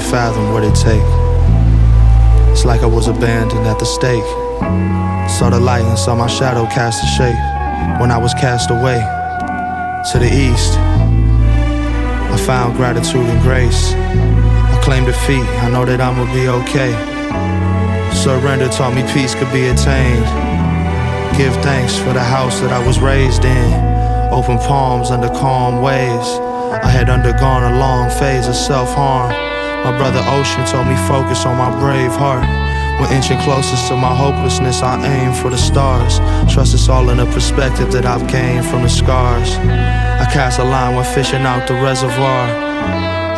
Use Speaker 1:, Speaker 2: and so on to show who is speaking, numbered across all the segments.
Speaker 1: to fathom what it take. It's like I was abandoned at the stake. Saw the light and saw my shadow cast a shape. When I was cast away to the east, I found gratitude and grace. I claim defeat, I know that I'ma be okay. Surrender taught me peace could be attained. Give thanks for the house that I was raised in. Open palms under calm waves. I had undergone a long phase of self-harm. My brother Ocean told me focus on my brave heart. When inching closest to my hopelessness, I aim for the stars. Trust it's all in the perspective that I've gained from the scars. I cast a line when fishing out the reservoir.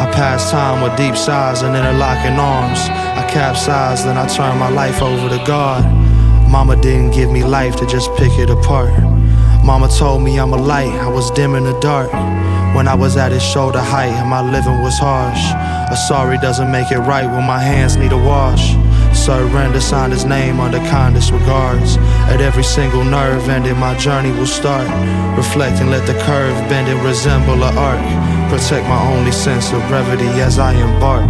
Speaker 1: I pass time with deep sighs and interlocking arms. I capsize, then I turn my life over to God. Mama didn't give me life to just pick it apart. Mama told me I'm a light, I was dim in the dark. When I was at his shoulder height and my living was harsh. A sorry doesn't make it right when my hands need a wash. Surrender signed his name under kindest regards. At every single nerve ending, my journey will start. Reflect and let the curve bend and resemble an arc. Protect my only sense of brevity as I embark.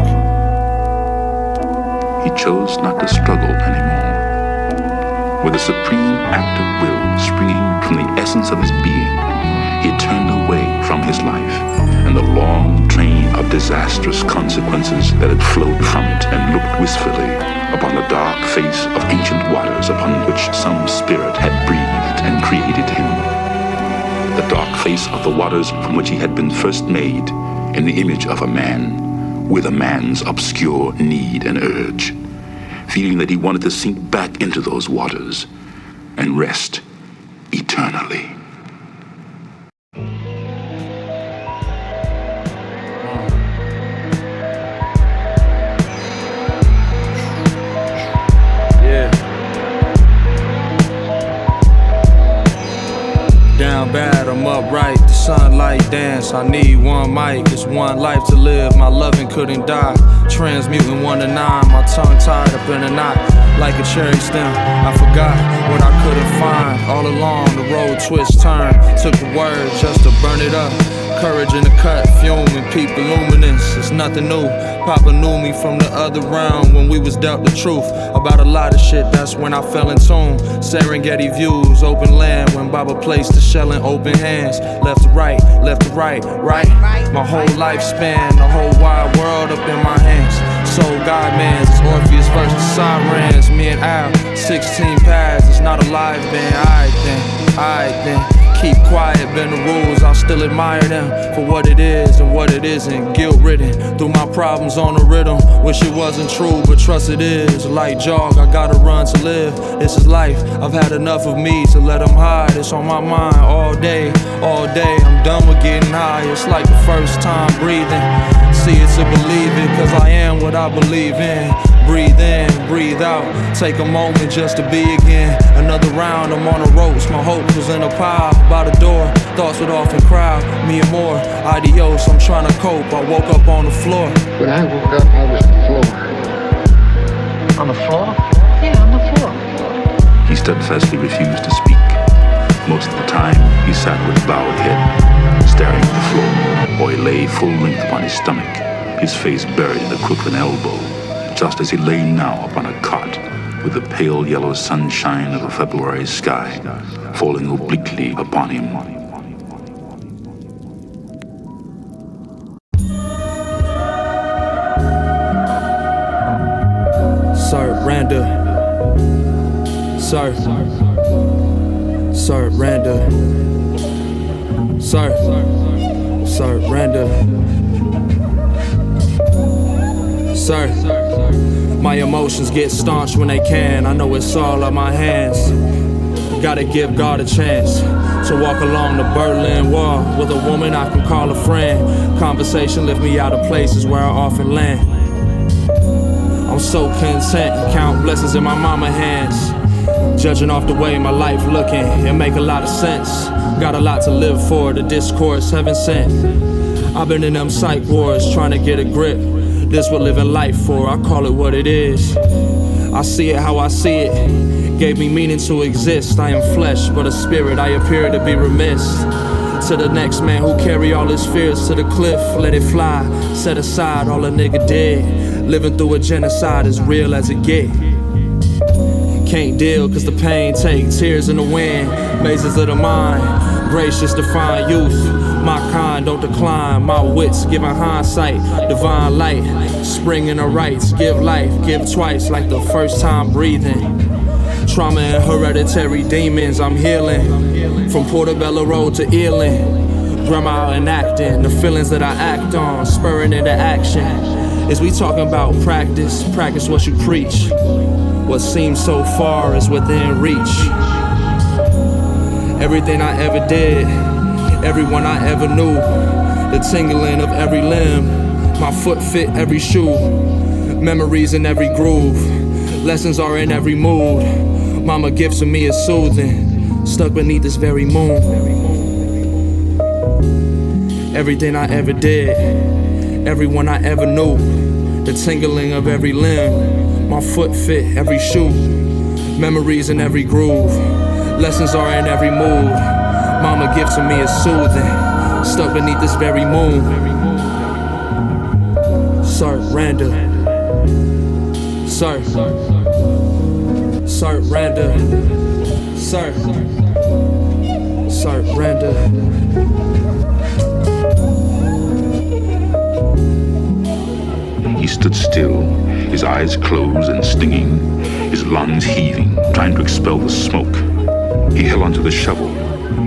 Speaker 2: He chose not to struggle anymore. With a supreme act of will springing from the essence of his being, he turned away from his life and the long train of disastrous consequences that had flowed from it, and looked wistfully upon the dark face of ancient waters upon which some spirit had breathed and created him. The dark face of the waters from which he had been first made in the image of a man, with a man's obscure need and urge, feeling that he wanted to sink back into those waters and rest eternally.
Speaker 3: Down bad, I'm upright, the sunlight dance. I need one mic, it's one life to live. My loving couldn't die, transmuting 1 to 9. My tongue tied up in a knot, like a cherry stem. I forgot what I couldn't find. All along the road twist turn. Took the word just to burn it up. Courage in the cut, fuming, people luminous. It's nothing new. Papa knew me from the other round when we was dealt the truth about a lot of shit. That's when I fell in tune. Serengeti views, open land. When Baba placed the shell in open hands. Left to right, right. My whole lifespan, the whole wide world up in my hands. Soul God mans, it's Orpheus versus the Sirens. Me and Al, 16 paths, it's not a live band. Alright then. Keep quiet, bend the rules, I'll still admire them for what it is and what it isn't. Guilt-ridden, through my problems on the rhythm. Wish it wasn't true, but trust it is. Light jog, I gotta run to live. This is life, I've had enough of me to let them hide. It's on my mind all day. I'm done with getting high, it's like the first time breathing. See it to believe it, cause I am what I believe in. Breathe in, breathe out, take a moment just to be again. Another round, I'm on the ropes, my hope was in a pile. By the door, thoughts would often crowd me and more. Adios, I'm trying to cope, I woke up on the floor.
Speaker 4: When I woke up, I was on the floor. On the floor? Yeah, on the floor.
Speaker 2: He steadfastly refused to speak. Most of the time, he sat with bowed head, staring at the floor, or he lay full length upon his stomach, his face buried in the crook of an elbow, just as he lay now upon a cot, with the pale yellow sunshine of a February sky falling obliquely upon him.
Speaker 3: Surrender. My emotions get staunch when they can. I know it's all on my hands. Gotta give God a chance to walk along the Berlin Wall with a woman I can call a friend. Conversation lift me out of places where I often land. I'm so content and count blessings in my mama hands. Judging off the way my life looking, it make a lot of sense. Got a lot to live for, the discourse heaven sent. I've been in them psych wars trying to get a grip. This what living life for, I call it what it is. I see it how I see it, gave me meaning to exist. I am flesh, but a spirit, I appear to be remiss. To the next man who carry all his fears to the cliff, let it fly. Set aside all a nigga did, Living through a genocide as real as it get. Can't deal cause the pain take tears in the wind. Mazes of the mind, gracious divine youth. My kind don't decline, my wits giving hindsight. Divine light, spring in the rights. Give life, give twice like the first time breathing. Trauma and hereditary demons I'm healing. From Portobello Road to Earling. Grandma enacting the feelings that I act on, spurring into action. As we talking about practice, practice what you preach. What seems so far is within reach. Everything I ever did, everyone I ever knew, the tingling of every limb, my foot fit every shoe, memories in every groove, lessons are in every mood. Mama gifts to me is soothing, stuck beneath this very moon. Everything I ever did, everyone I ever knew, the tingling of every limb, my foot fit every shoe, memories in every groove, lessons are in every mood. Mama gift to me is soothing, stuck beneath this very moon. Surrender, surrender, surrender.
Speaker 2: He stood still, his eyes closed and stinging, his lungs heaving, trying to expel the smoke. He held onto the shovel,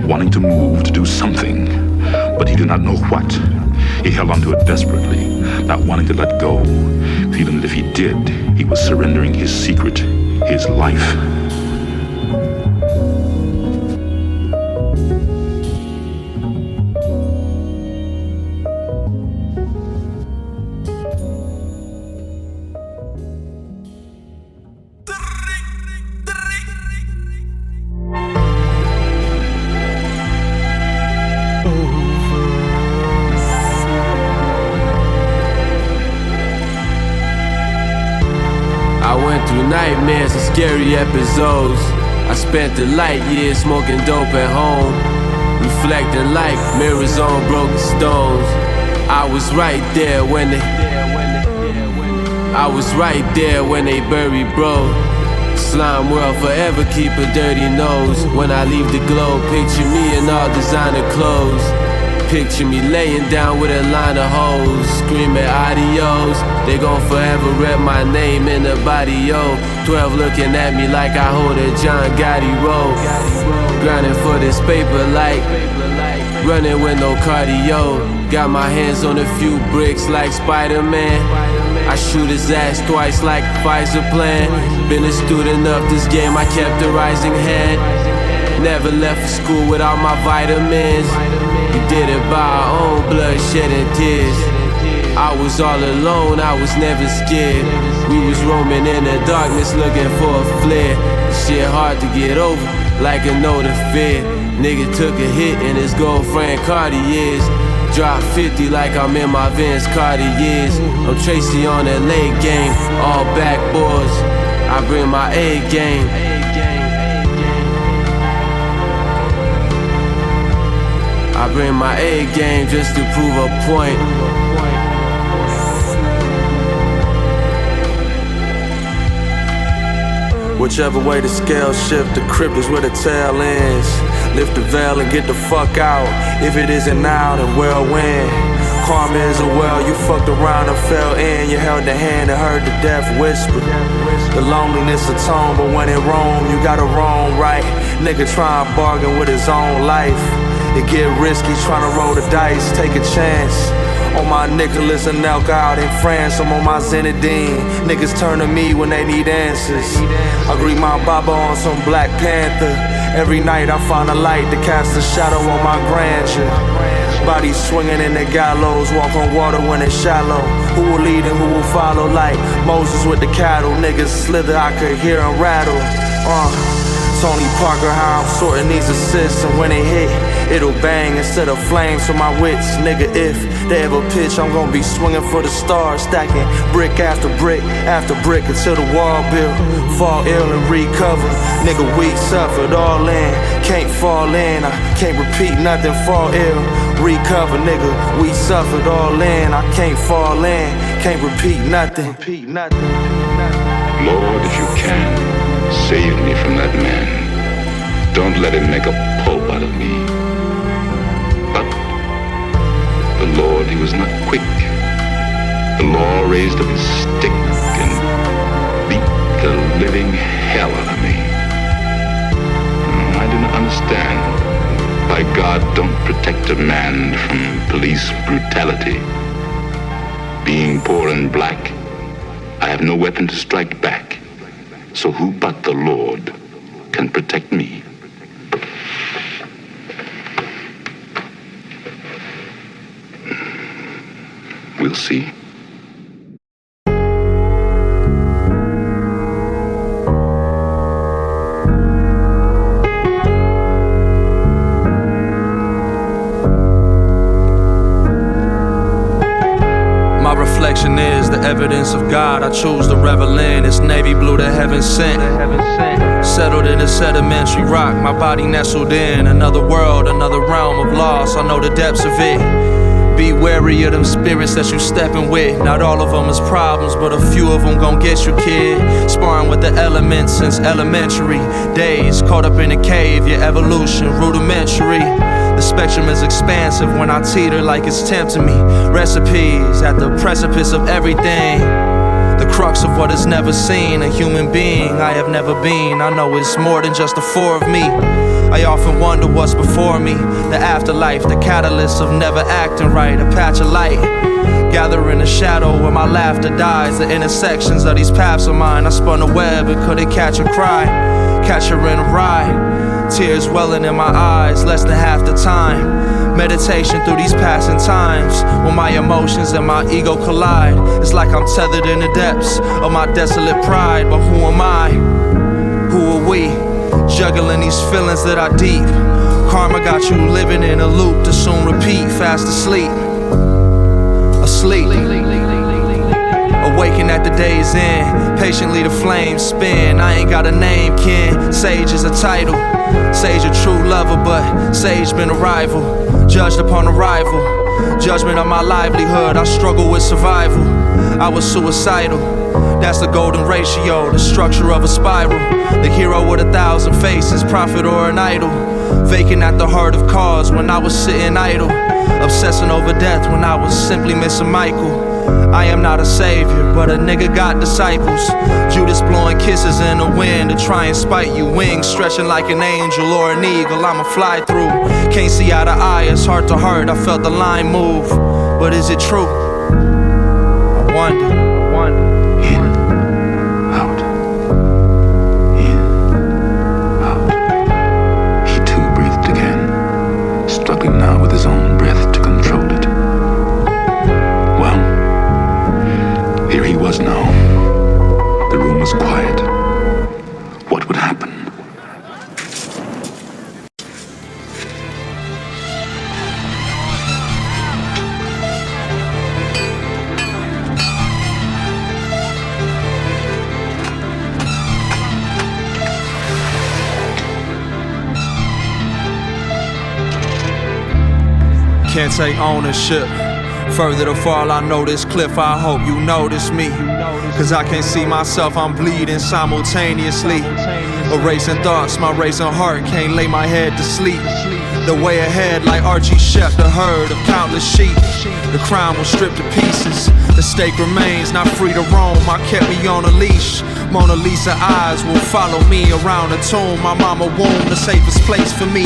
Speaker 2: wanting to move, to do something, but he did not know what. He held onto it desperately, not wanting to let go, feeling that if he did, he was surrendering his secret, his life.
Speaker 5: Nightmares and scary episodes. I spent the light years smoking dope at home, reflecting like mirrors on broken stones. I was right there when they buried bro. Slime world forever keep a dirty nose. When I leave the globe, picture me in all designer clothes. Picture me laying down with a line of hoes, screaming adios. They gon' forever rep my name in the body, yo. 12 looking at me like I hold a John Gotti roll. Grinding for this paper like running with no cardio. Got my hands on a few bricks like Spider-Man. I shoot his ass twice like Pfizer plan. Been a student of this game, I kept a rising hand. Never left for school without my vitamins. We did it by our own blood, shedding tears. I was all alone, I was never scared. We was roaming in the darkness looking for a flare. Shit hard to get over, like a note of fear. Nigga took a hit in his girlfriend Cartiers. Drop 50 like I'm in my Vince Cartiers. I'm Tracy on that late game, all backboards. I bring my A game. I bring my A game just to prove a point.
Speaker 1: Whichever way the scale shift, the crypt is where the tail ends. Lift the veil and get the fuck out. If it isn't now, then we'll win. Karma is a well, you fucked around and fell in. You held the hand and heard the death whisper. The loneliness atone, but when it roam, you gotta roam right. Nigga try and bargain with his own life. It get risky trying to roll the dice, take a chance. On my Nicholas and Elk out in France, I'm on my Zenadine. Niggas turn to me when they need answers. I greet my Baba on some Black Panther. Every night I find a light to cast a shadow on my grandeur. Body swinging in the gallows, walk on water when it's shallow. Who will lead and who will follow like Moses with the cattle. Niggas slither, I could hear them rattle. Tony Parker, how I'm sorting these assists, and when it hit, it'll bang instead of flames for my wits. Nigga, if they ever pitch, I'm gonna be swinging for the stars, stacking brick after brick until the wall built. Fall ill and recover, nigga, we suffered all in. Can't fall in, I can't repeat nothing, fall ill. Recover, nigga, we suffered all in. I can't fall in,
Speaker 3: can't repeat nothing.
Speaker 2: Lord, if you can, save me from that man. Don't let him make a pulp out of me. But the Lord, he was not quick. The law raised up his stick and beat the living hell out of me. I do not understand why God don't protect a man from police brutality. Being poor and black, I have no weapon to strike back. So who but the Lord can protect me? We'll see.
Speaker 3: Reflection is the evidence of God. I choose to revel in. It's navy blue that heaven sent. Settled in a sedimentary rock, my body nestled in another world, another realm of loss. I know the depths of it. Be wary of them spirits that you steppin' with. Not all of them is problems, but a few of them gon' get you, kid. Sparring with the elements since elementary days. Caught up in a cave, your evolution rudimentary. The spectrum is expansive when I teeter like it's tempting me. Recipes at the precipice of everything. The crux of what is never seen. A human being I have never been. I know it's more than just the four of me. I often wonder what's before me. The afterlife, the catalyst of never acting right. A patch of light gathering a shadow where my laughter dies. The intersections of these paths of mine. I spun a web and couldn't catch a cry. Catch her in a ride. Tears welling in my eyes, less than half the time. Meditation through these passing times. When my emotions and my ego collide. It's like I'm tethered in the depths of my desolate pride. But who am I? Who are we? Juggling these feelings that are deep. Karma got you living in a loop to soon repeat. Fast asleep. Asleep. Awaken at the day's end. Patiently the flames spin. I ain't got a name, kin. Sage is a title. Sage a true lover, but sage been a rival. Judged upon arrival. Judgment of my livelihood. I struggle with survival. I was suicidal. That's the golden ratio, the structure of a spiral. The hero with 1,000 faces, prophet or an idol. Vacant at the heart of cause when I was sitting idle. Obsessing over death when I was simply missing Michael. I am not a savior, but a nigga got disciples. Judas blowing kisses in the wind to try and spite you. Wings stretching like an angel or an eagle, I'ma fly through. Can't see eye to eye, it's heart to heart, I felt the line move. But is it true? I wonder.
Speaker 2: In, out. In, out. He too breathed again, struggling now with his own breath to control it. Well, here he was now. The room was quiet. What would happen?
Speaker 3: Can't take ownership. Further to fall, I know this cliff. I hope you notice me. Cause I can't see myself, I'm bleeding simultaneously. Erasing thoughts, my racing heart can't lay my head to sleep. The way ahead like Archie Shepp, the herd of countless sheep. The crown will strip to pieces. The stake remains, not free to roam. I kept me on a leash. Mona Lisa eyes will follow me around the tomb. My mama womb, the safest place for me.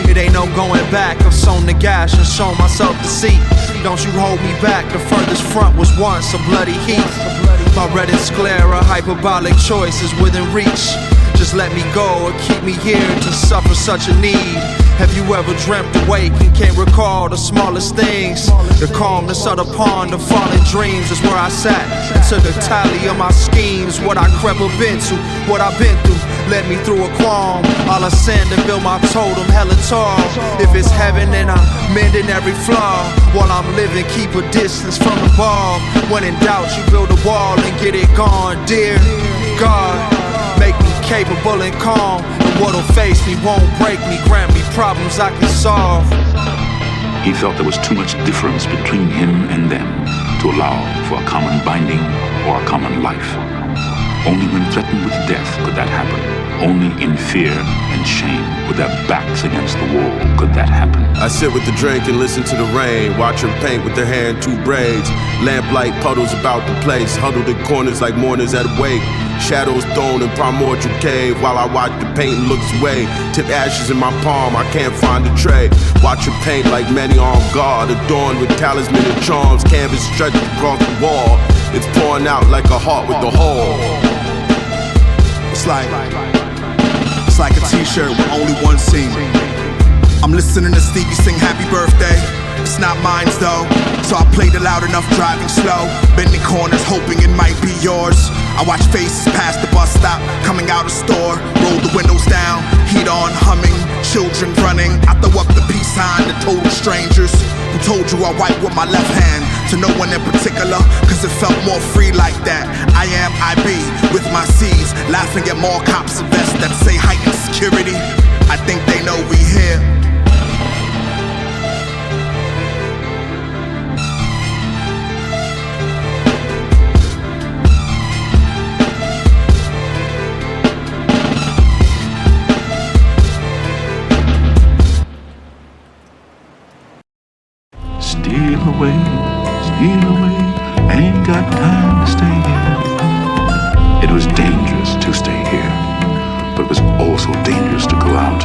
Speaker 3: It ain't no going back. I've sown the gash and shown myself deceit. Don't you hold me back. The furthest front was once a bloody heat. My red and sclera, hyperbolic choice is within reach. Just let me go or keep me here to suffer such a need. Have you ever dreamt awake and can't recall the smallest things? The calmness of the pond, the fallen dreams is where I sat and took a tally of my schemes. What I crept up into, what I've been through, led me through a qualm. I'll ascend and build my totem hella tall. If it's heaven, then I'm mending every flaw. While I'm living, keep a distance from the ball. When in doubt, you build a wall and get it gone. Dear God, make me capable and calm. And what'll face me won't break me. Grant me problems I can solve.
Speaker 2: He felt there was too much difference between him and them. to allow for a common binding or a common life. Only when threatened with death could that happen. Only in fear and shame, with their backs against the wall, could that happen.
Speaker 6: I sit with the drink and listen to the rain, watch her paint with her hair in two braids. Lamplight puddles about the place, huddled in corners like mourners at a wake. Shadows thrown in primordial cave while I watch the paint looks away. Tip ashes in my palm, I can't find a tray. Watch her paint like many on guard, adorned with talisman and charms. Canvas stretched across the wall, it's pouring out like a heart with a hole.
Speaker 7: It's like a t-shirt with only one seam. I'm listening to Stevie sing happy birthday. It's not mine though, so I played it loud enough driving slow. Bending corners hoping it might be yours. I watch faces past the bus stop, coming out of store. Roll the windows down, heat on, humming. Children running, I throw up the peace sign to total strangers. Who told you I wipe with my left hand? To no one in particular, cause it felt more free like that. I am IB with my C's, laughing at mall cops and vests that say heightened security. I think they know we here.
Speaker 2: Steal away, ain't got time to stay here. It was dangerous to stay here, but it was also dangerous to go out.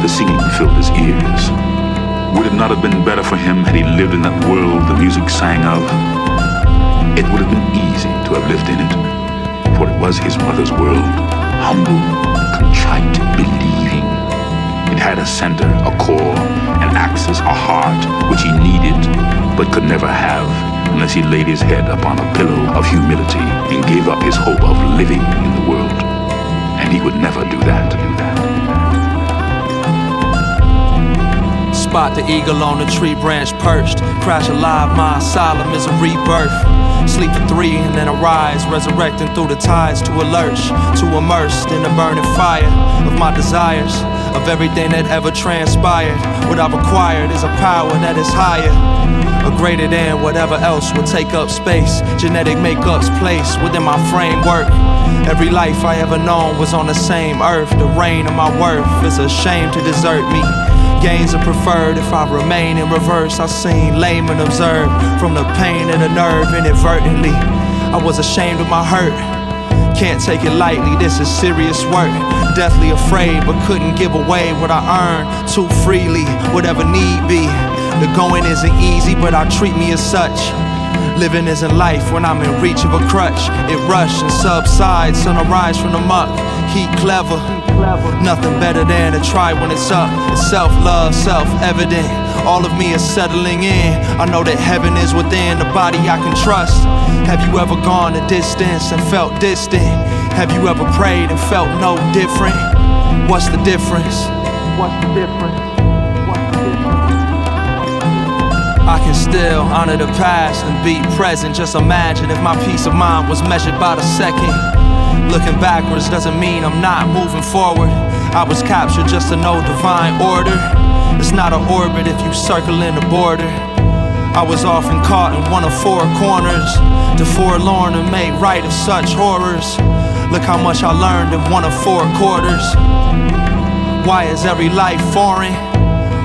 Speaker 2: The singing filled his ears. Would it not have been better for him had he lived in that world the music sang of? It would have been easy to have lived in it, for it was his mother's world, humble, contrite, believing. It had a center, a core, an axis, a heart, which he needed, but could never have unless he laid his head upon a pillow of humility and gave up his hope of living in the world. And he would never do that.
Speaker 3: Spot the eagle on the tree branch perched. Crash alive, my asylum is a rebirth. Sleep for 3 and then arise, resurrecting through the tides to a lurch, to immersed in the burning fire of my desires, of everything that ever transpired. What I've acquired is a power that is higher, or greater than whatever else would take up space. Genetic makeup's place within my framework. Every life I ever known was on the same earth. The reign of my worth is a shame to desert me. Gains are preferred if I remain in reverse. I seen layman observe from the pain of the nerve inadvertently. I was ashamed of my hurt. Can't take it lightly, this is serious work. Deathly afraid, but couldn't give away what I earned too freely, whatever need be. The going isn't easy, but I treat me as such. Living isn't life when I'm in reach of a crutch. It rush and subsides, sun arise from the muck. Heat clever, nothing better than to try when it's up. It's self-love, self-evident. All of me is settling in. I know that heaven is within the body I can trust. Have you ever gone a distance and felt distant? Have you ever prayed and felt no different? What's the difference? What's the difference? I can still honor the past and be present. Just imagine if my peace of mind was measured by the second. Looking backwards doesn't mean I'm not moving forward. I was captured just to know divine order. It's not an orbit if you circle in the border. I was often caught in one of 4 corners, the forlorn and made right of such horrors. Look how much I learned in one of 4 quarters. Why is every life foreign?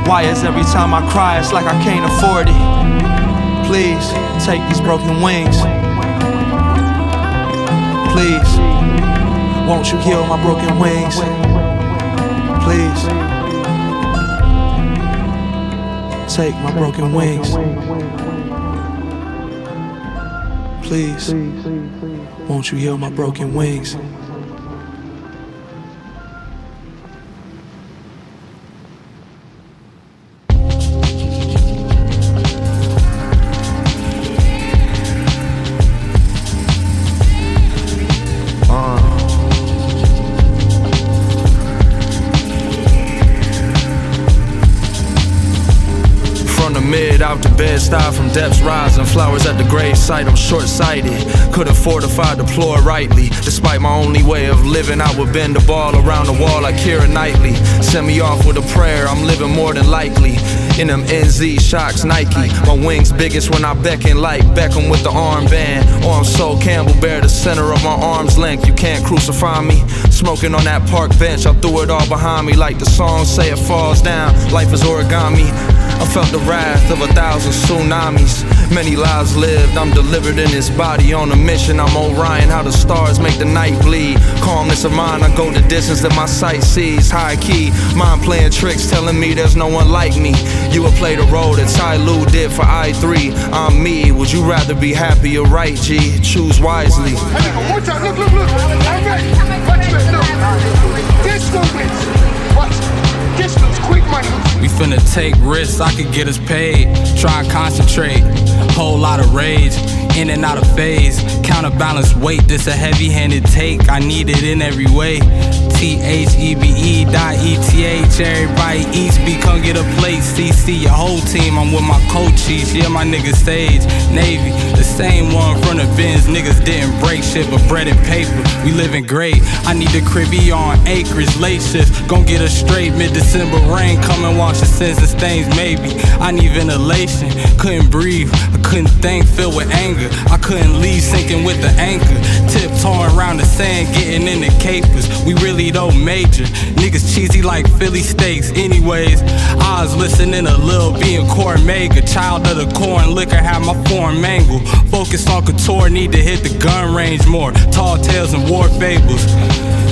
Speaker 3: Why is every time I cry it's like I can't afford it? Please, take these broken wings. Please, won't you heal my broken wings? Please, take my broken wings. Please, won't you heal my broken wings? out to Bed-Stuy from depths rising. Flowers at the gravesite, I'm short-sighted. Couldn't fortify, deploy rightly. Despite my only way of living, I would bend the ball around the wall like Keira Knightley. Send me off with a prayer, I'm living more than likely. In them NZ shocks, Nike. My wings biggest when I beckon like Beckham with the armband. Or I'm so Campbell Bear, the center of my arm's length. You can't crucify me. Smoking on that park bench, I threw it all behind me. Like the song say, it falls down, life is origami. I felt the wrath of 1,000 tsunamis. Many lives lived, I'm delivered in this body. On a mission, I'm Orion, how the stars make the night bleed. Calmness of mind, I go the distance that my sight sees. High key, mind playing tricks, telling me there's no one like me. You would play the role that Ty Lue did for I3. I'm me, would you rather be happy or right, G? Choose wisely.
Speaker 8: Hey, one time, look. Watch this, look. This movement, watch. Distance, quick money.
Speaker 3: We finna take risks, I could get us paid. Try and concentrate, whole lot of rage. In and out of phase, counterbalance weight. This a heavy-handed take, I need it in every way. THEBE.ETH, everybody eats B, come get a plate. CC, your whole team, I'm with my coaches. Yeah, my niggas stage, Navy, the same one from the Benz. Niggas didn't break shit, but bread and paper, we living great. I need the cribby on acres, late shifts, gon' get us straight. Mid-December rain, come and wash the sins and stains, maybe. I need ventilation, couldn't breathe, I couldn't think, filled with anger. I couldn't leave, sinking with the anchor. Tiptoeing around the sand, getting in the capers. We really don't major. Niggas cheesy like Philly steaks. Anyways, I was listening to Lil B and Core Mega. Child of the corn, liquor had my form mangled. Focus on couture, need to hit the gun range more. Tall tales and war fables.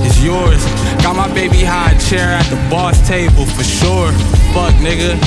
Speaker 3: It's yours. Got my baby high chair at the boss table for sure. Fuck, nigga.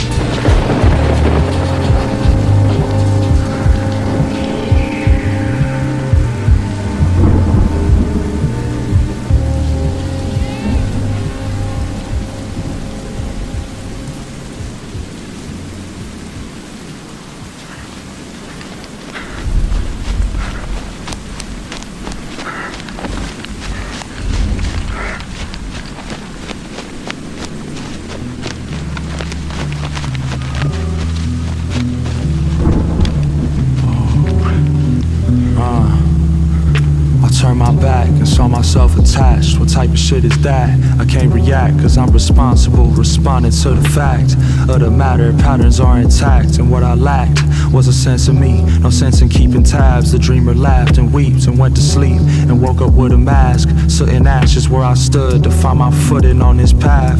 Speaker 1: Saw myself attached, what type of shit is that? I can't react cause I'm responsible, responding to the fact of the matter, patterns are intact. And what I lacked was a sense of me, no sense in keeping tabs. The dreamer laughed and weeps and went to sleep and woke up with a mask. Soot and ashes where I stood to find my footing on this path.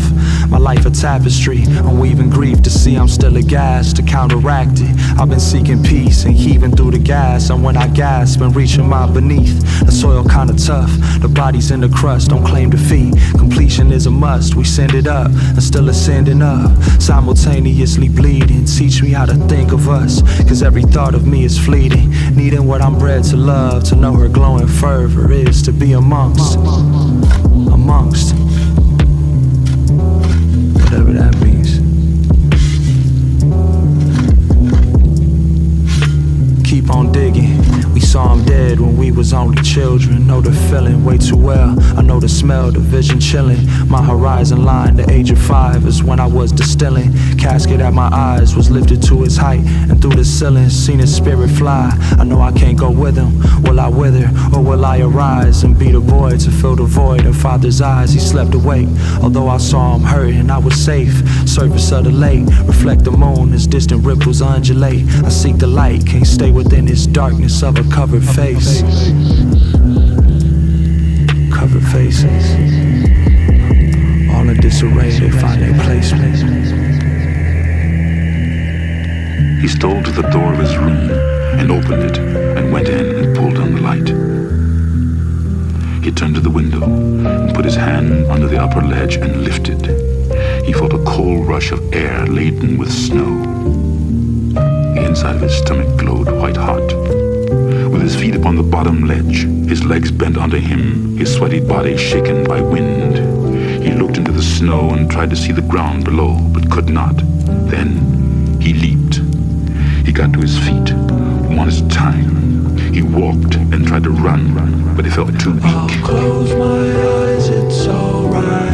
Speaker 1: My life a tapestry, I'm weaving grief to see I'm still aghast. To counteract it, I've been seeking peace and heaving through the gas. And when I gasp and reaching my beneath, the soil kinda tough, the body's in the crust, don't claim defeat. Completion is a must, we send it up and still ascending up, simultaneously bleeding. Teach me how to think of us, cause every thought of me is fleeting. Needing what I'm bred to love, to know her glowing fervor is to be amongst whatever that means. Keep on digging. We saw him dead when we was only children. Know the feeling way too well. I know the smell, the vision chilling. My horizon line, the age of 5 is when I was distilling. Casket at my eyes was lifted to its height, and through the ceiling seen his spirit fly. I know I can't go with him. Will I wither or will I arise and be the boy to fill the void in father's eyes? He slept awake, although I saw him hurting. I was safe. Surface of the lake reflect the moon as distant ripples undulate. I seek the light, can't stay within this darkness of a covered face. Covered faces, all in disarray, they find their placement.
Speaker 2: He stole to the door of his room and opened it and went in and pulled on the light. He turned to the window and put his hand under the upper ledge and lifted. He felt a cold rush of air laden with snow. The inside of his stomach glowed white hot. With his feet upon the bottom ledge, his legs bent under him, his sweaty body shaken by wind, he looked into the snow and tried to see the ground below, but could not. Then he leaped. He got to his feet, one at a time. He walked and tried to run, but he felt too weak.
Speaker 1: I'll close my eyes, it's alright.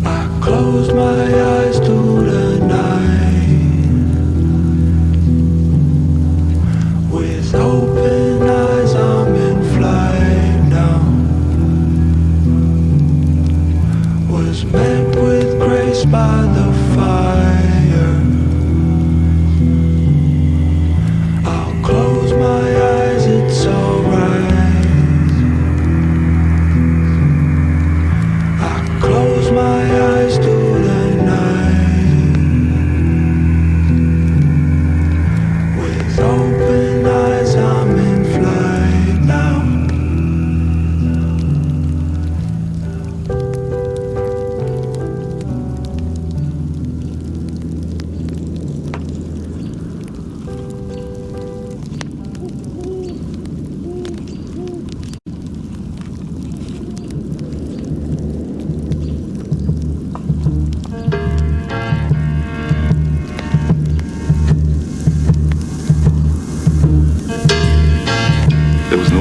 Speaker 1: I closed my eyes to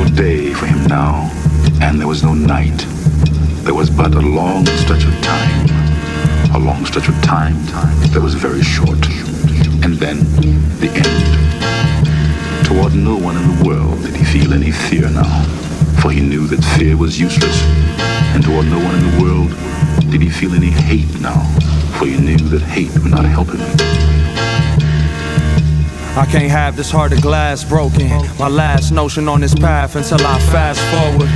Speaker 2: no day for him now, and there was no night. There was but a long stretch of time. A long stretch of time that was very short. And then the end. Toward no one in the world did he feel any fear now, for he knew that fear was useless. And toward no one in the world did he feel any hate now, for he knew that hate would not help him.
Speaker 3: I can't have this heart of glass broken. My last notion on this path until I fast forward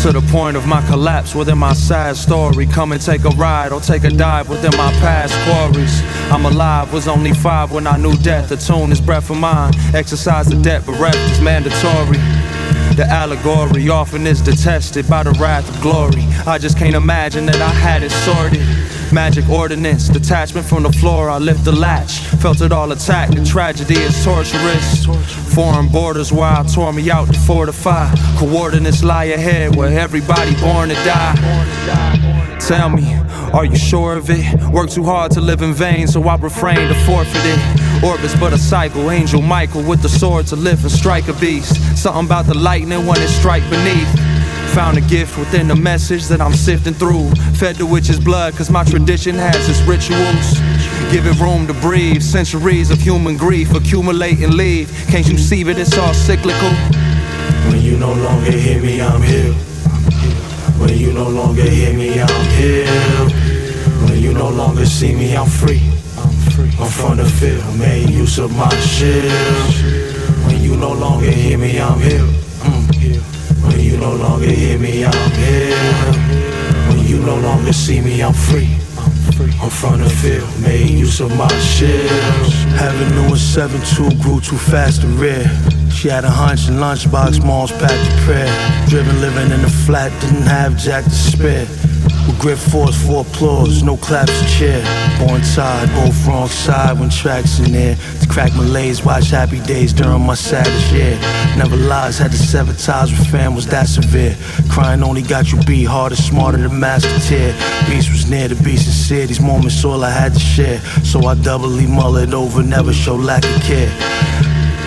Speaker 3: to the point of my collapse within my sad story. Come and take a ride or take a dive within my past quarries. I'm alive, was only 5 when I knew death. Attune is breath of mine, exercise the debt, bereft is mandatory. The allegory often is detested by the wrath of glory. I just can't imagine that I had it sorted. Magic ordinance, detachment from the floor, I lift the latch. Felt it all attack, the tragedy is torturous. Foreign borders where I tore me out to fortify. Coordinates lie ahead where everybody born to die. Tell me, are you sure of it? Work too hard to live in vain, so I refrain to forfeit it. Orbits but a cycle, Angel Michael with the sword to lift and strike a beast. Something about the lightning when it strike beneath. Found a gift within the message that I'm sifting through. Fed the witch's blood cause my tradition has its rituals. Give it room to breathe. Centuries of human grief accumulate and leave. Can't you see that it's all cyclical?
Speaker 9: When you no longer hear me, I'm here. When you no longer hear me, I'm here. When you no longer see me, I'm free. I'm from the field, made use of my shield. When you no longer hear me, I'm here. When you no longer hear me, I'm here. When you no longer see me, I'm free. I'm from the field, made use of my shield.
Speaker 10: Having knew in 7-2 grew too fast to rear. She had a hunch and lunchbox, mom's packed to prayer. Driven, living in the flat, didn't have jack to spare. With grip force for applause, no claps to cheer. Born tired, both wrong side when tracks in there. To crack Malays, watch Happy Days during my saddest year. Never lies, had to sever ties with fam, was that severe. Crying only got you beat harder, smarter than master tier. Beast was near to be sincere, these moments all I had to share. So I doubly mull it over, never show lack of care.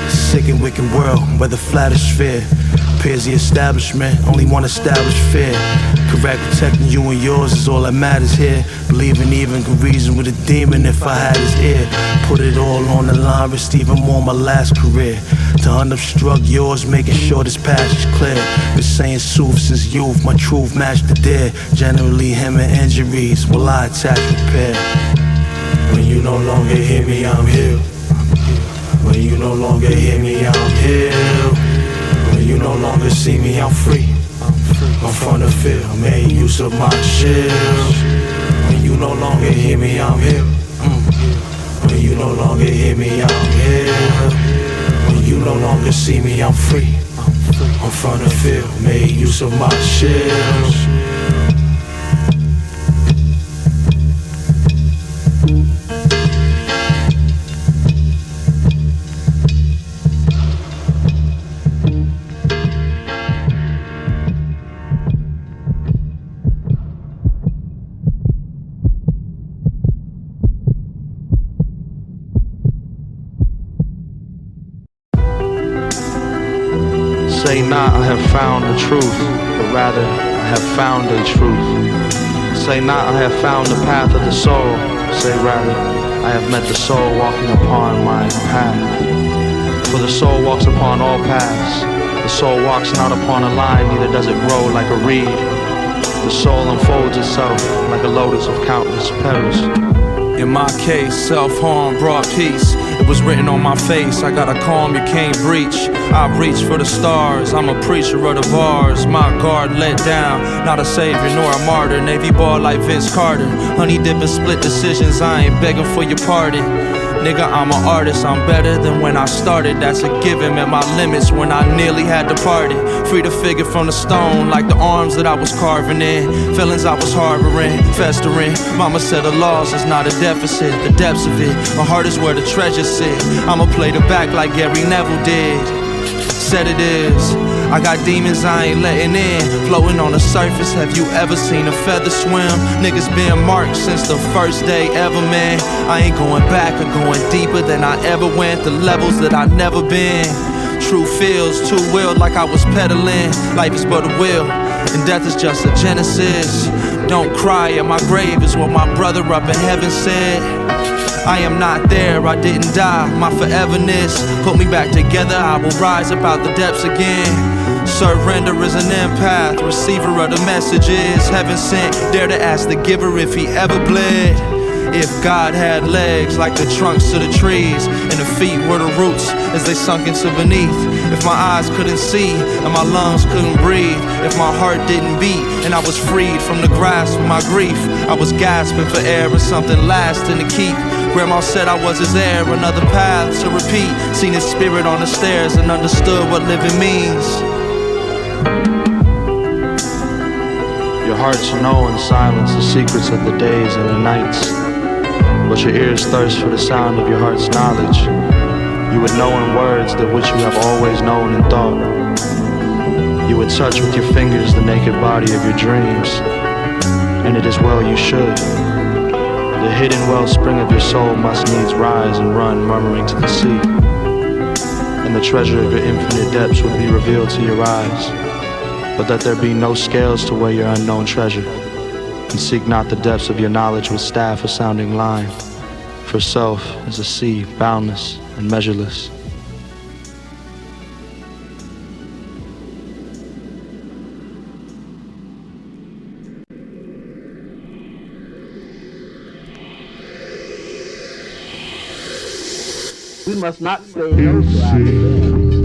Speaker 10: Sick and wicked world, where the flattest sphere appears the establishment, only one established fear. Correct, protecting you and yours is all that matters here. Believing even could reason with a demon if I had his ear. Put it all on the line, risked even more my last career. To unobstruct yours, making sure this path is clear. Been saying sooth since youth, my truth matched the dare. Generally him and injuries, will I attach repair.
Speaker 9: When you no longer hear me, I'm here. When you no longer hear me, I'm here. When you no longer see me, I'm free. I'm from the field, made use of my shield. When you no longer hear me, I'm here. When you no longer hear me, I'm here. When you no longer see me, I'm free. I'm from the field, made use of my shield.
Speaker 1: Say not I have found the truth, but rather I have found a truth. Say not I have found the path of the soul, say rather I have met the soul walking upon my path. For the soul walks upon all paths. The soul walks not upon a line, neither does it grow like a reed. The soul unfolds itself like a lotus of countless petals.
Speaker 3: In my case, self-harm brought peace. It was written on my face, I got a calm you can't breach. I reach for the stars, I'm a preacher of the bars. My guard let down, not a savior nor a martyr. Navy ball like Vince Carter, honey dipping split decisions, I ain't begging for your pardon. Nigga, I'm an artist, I'm better than when I started. That's a given, met my limits when I nearly had departed. Free to figure from the stone, like the arms that I was carving in. Feelings I was harboring, festering. Mama said the loss is not a deficit, the depths of it. My heart is where the treasure sit. I'ma play the back like Gary Neville did. Said it is. I got demons I ain't letting in, floating on the surface. Have you ever seen a feather swim? Niggas been marked since the first day ever, man. I ain't going back or going deeper than I ever went, the levels that I never been. True feels, two-wheeled like I was pedaling. Life is but a wheel, and death is just a genesis. Don't cry at my grave is what my brother up in heaven said. I am not there, I didn't die. My foreverness put me back together. I will rise up out the depths again. Surrender is an empath, receiver of the messages. Heaven sent, dare to ask the giver if he ever bled. If God had legs like the trunks to the trees, and the feet were the roots as they sunk into beneath. If my eyes couldn't see and my lungs couldn't breathe, if my heart didn't beat and I was freed from the grasp of my grief, I was gasping for air and something lasting to keep. Grandma said I was his heir, another path to repeat. Seen his spirit on the stairs and understood what living means.
Speaker 1: Your hearts know in silence the secrets of the days and the nights, but your ears thirst for the sound of your heart's knowledge. You would know in words that which you have always known and thought. You would touch with your fingers the naked body of your dreams, and it is well you should. The hidden wellspring of your soul must needs rise and run murmuring to the sea, and the treasure of your infinite depths would be revealed to your eyes. But that there be no scales to weigh your unknown treasure, and seek not the depths of your knowledge with staff a sounding line, for self is a sea boundless and measureless.
Speaker 11: We must not say no to ourselves.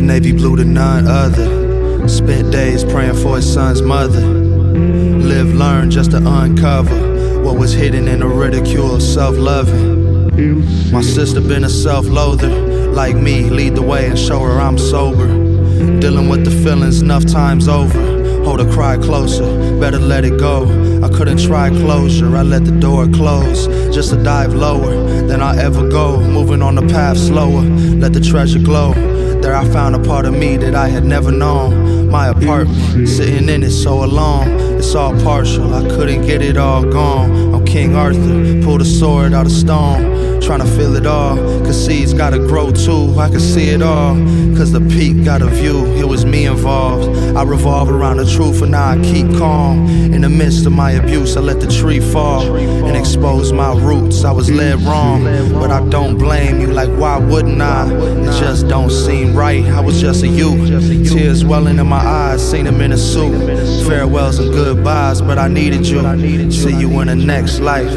Speaker 1: Navy blue to none other. Spent days praying for his son's mother. Live, learn just to uncover what was hidden in the ridicule of self-loving. My sister been a self-loather. Like me, lead the way and show her I'm sober. Dealing with the feelings enough times over. Hold her cry closer, better let it go. I couldn't try closure, I let the door close, just to dive lower than I ever go. Moving on the path slower, let the treasure glow. There I found a part of me that I had never known. My apartment, sitting in it so alone. It's all partial, I couldn't get it all gone. I'm King Arthur, pulled a sword out of stone, trying to feel it all, cause seeds gotta grow too. I could see it all, cause the peak got a view. It was me involved, I revolve around the truth and now I keep calm. In the midst of my abuse, I let the tree fall and expose my roots. I was led wrong, but I don't blame you, like why wouldn't I? It just don't seem right, I was just a youth. Tears welling in my eyes, seen him in a suit. Farewells and goodbyes, but I needed you. See you in the next life.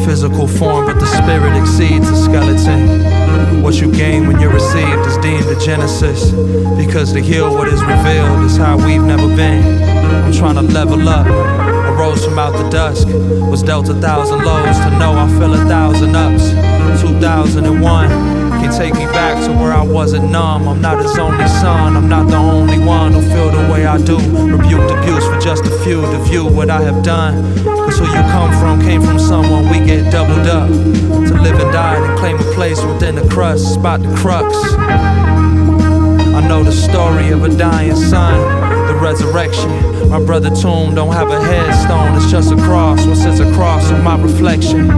Speaker 1: Physical form, but the spirit exceeds the skeleton. What you gain when you're received is deemed a genesis, because to heal what is revealed is how we've never been. I'm trying to level up. I rose from out the dusk, was dealt 1,000 lows to know I feel 1,000 ups. 2001 can take me back to where I wasn't numb. I'm not his only son, I'm not the only one who feel the way I do. Rebuked abuse for just a few to view what I have done. Cause who you come from came from someone we get doubled up. To live and die and claim a place within the crust, spot the crux. I know the story of a dying son, the resurrection. My brother tomb don't have a headstone, it's just a cross. What sits across of my reflection?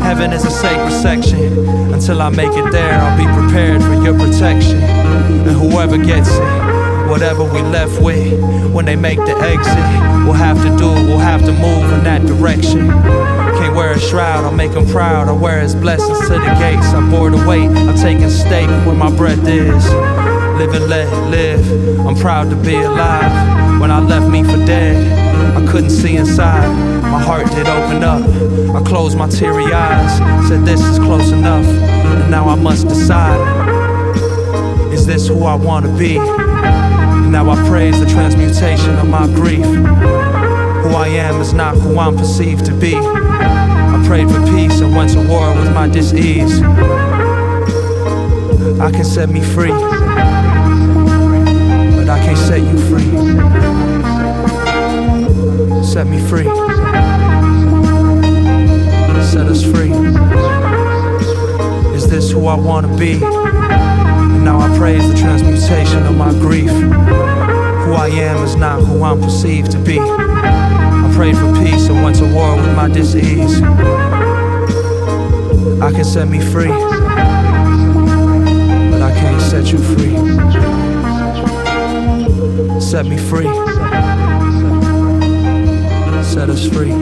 Speaker 1: Heaven is a sacred section. Until I make it there, I'll be prepared for your protection. And whoever gets it, whatever we left with, when they make the exit, we'll have to move in that direction. Can't wear a shroud, I'll make him proud. I wear his blessings to the gates. I bore the weight, I'm taking stake where my breath is.
Speaker 3: live and let live. I'm proud to be alive. When I left me for dead, I couldn't see inside. My heart did open up. I closed my teary eyes, said this is close enough. And now I must decide, is this who I wanna be? And now I praise the transmutation of my grief. Who I am is not who I'm perceived to be. I prayed for peace and went to war with my dis-ease. I can set me free, but I can't set you free. Set me free. Set us free. Is this who I wanna be? And now I praise the transmutation of my grief. Who I am is not who I'm perceived to be. I prayed for peace and went to war with my dis-ease. I can set me free, but I can't set you free. Set me free. Set us free.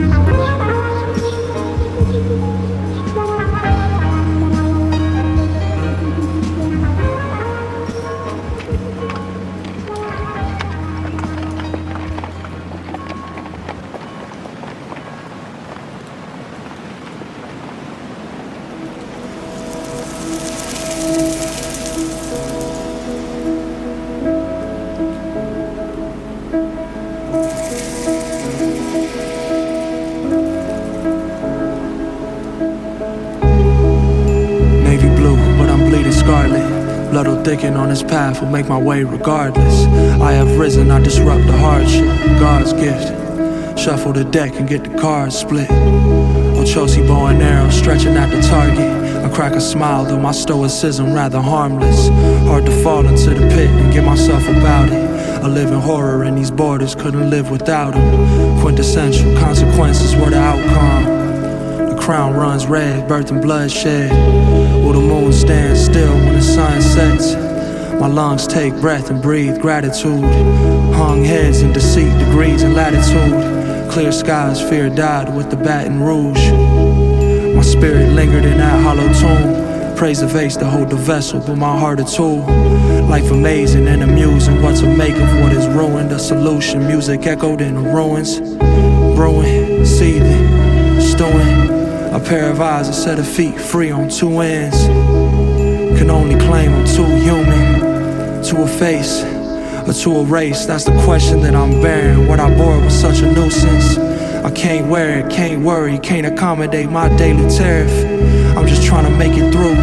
Speaker 3: Blood thicken on this path will make my way regardless. I have risen, I disrupt the hardship, God's gift. Shuffle the deck and get the cards split. Ochosi bow and arrow stretching at the target. I crack a smile though my stoicism rather harmless. Hard to fall into the pit and get myself about it. A living horror in these borders, couldn't live without them. Quintessential consequences were the outcome. The crown runs red, birth and bloodshed. Will the moon stand still when the sun sets? My lungs take breath and breathe gratitude. Hung heads in deceit, degrees and latitude. Clear skies, fear died with the Baton Rouge. My spirit lingered in that hollow tomb. Praise the vase to hold the vessel, but my heart a tool. Life amazing and amusing, what to make of what is ruined. A solution, music echoed in the ruins. Brewing, seething, stewing. A pair of eyes, a set of feet, free on two ends. Can only claim I'm too human to efface or to erase. That's the question that I'm bearing. What I bore was such a nuisance. I can't wear it, can't worry, can't accommodate my daily tariff. I'm just trying to make it through.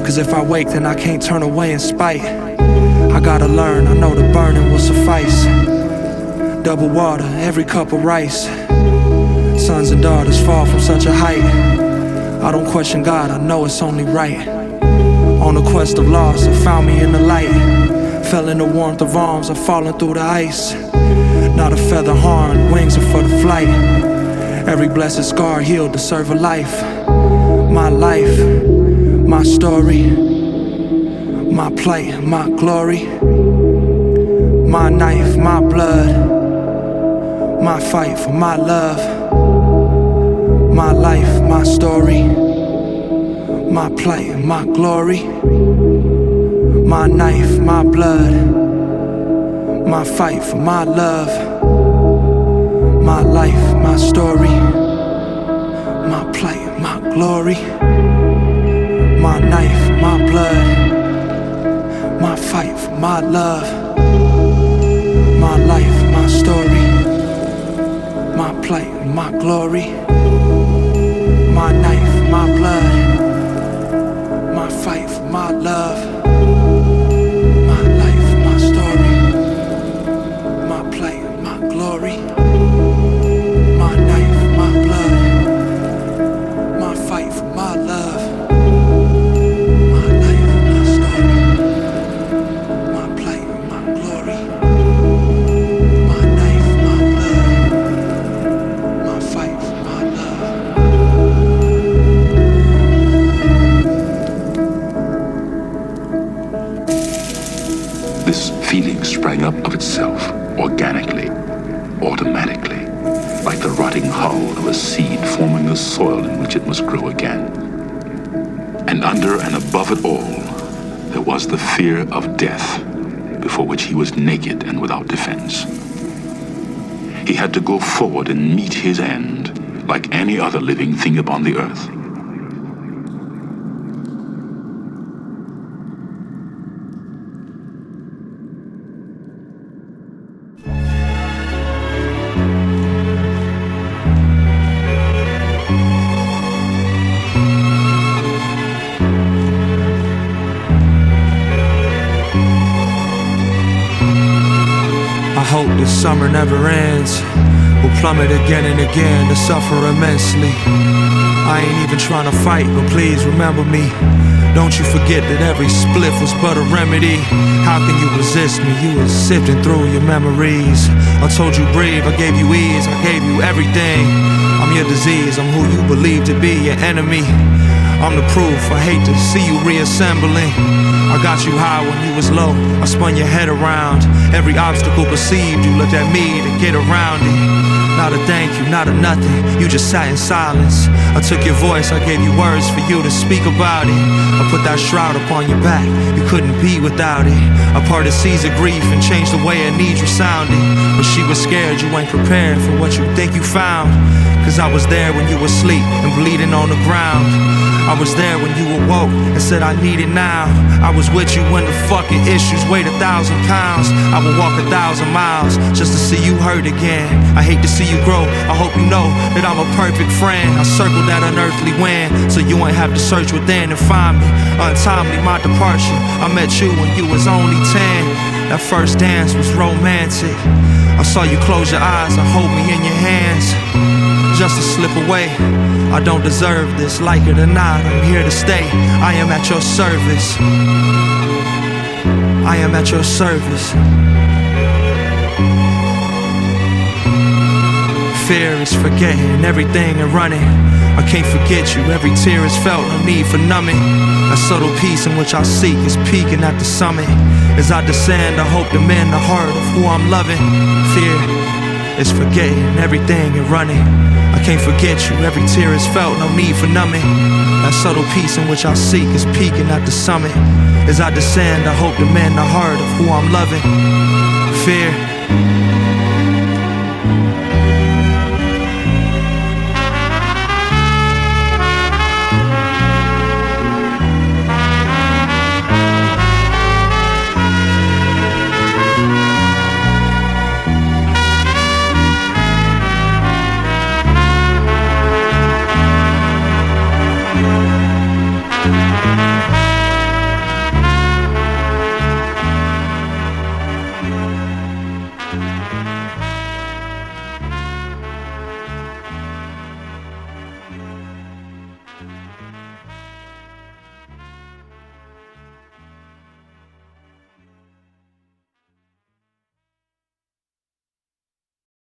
Speaker 3: Cause if I wake, then I can't turn away in spite. I gotta learn, I know the burning will suffice. Double water, every cup of rice. Sons and daughters fall from such a height. I don't question God, I know it's only right. On a quest of loss, I found me in the light. Fell in the warmth of arms, I've fallen through the ice. Not a feather harmed, wings are for the flight. Every blessed scar healed to serve a life. My life, my story, my plight, my glory. My knife, my blood, my fight for my love. My life, my story, my plight, my glory. My knife, my blood, my fight for my love. My life, my story, my plight, my glory. My knife, my blood, my fight for my love. My life, my story, my plight, my glory. My knife, my blood, my fight for my love. My life, my story, my plight, my glory. My knife, my blood, my fight for my love. My life, my story, my plight, my glory. My knife, my blood, my fight for my love.
Speaker 2: This feeling sprang up of itself, organically, automatically, like the rotting hull of a seed forming the soil in which it must grow again. And under and above it all, there was the fear of death, before which he was naked and without defense. He had to go forward and meet his end, like any other living thing upon the earth.
Speaker 3: I hope this summer never ends. We'll plummet again and again to suffer immensely. I ain't even trying to fight, but please remember me. Don't you forget that every spliff was but a remedy. How can you resist me? You was sifting through your memories. I told you breathe, I gave you ease, I gave you everything. I'm your disease, I'm who you believe to be your enemy. I'm the proof, I hate to see you reassembling. I got you high when you was low, I spun your head around. Every obstacle perceived, you looked at me to get around it. Not a thank you, not a nothing, you just sat in silence. I took your voice, I gave you words for you to speak about it. I put that shroud upon your back, you couldn't be without it. I parted seas of grief and changed the way a need resounded. But she was scared you ain't prepared for what you think you found. Cause I was there when you were asleep and bleeding on the ground. I was there when you awoke and said I need it now. I was with you when the fucking issues weighed 1,000 pounds. I would walk 1,000 miles just to see you hurt again. I hate to see you grow, I hope you know that I'm a perfect friend. I circled that unearthly wind so you ain't have to search within and find me. Untimely my departure, I met you when you was only 10. That first dance was romantic. I saw you close your eyes and hold me in your hands just to slip away. I don't deserve this, like it or not, I'm here to stay. I am at your service. I am at your service. Fear is forgetting everything and running. I can't forget you, every tear is felt, no need for numbing. A subtle peace in which I seek is peaking at the summit. As I descend, I hope to mend the heart of who I'm loving. Fear is forgetting everything and running. I can't forget you, every tear is felt, no need for numbing. That subtle peace in which I seek is peaking at the summit. As I descend, I hope to mend the heart of who I'm loving. Fear.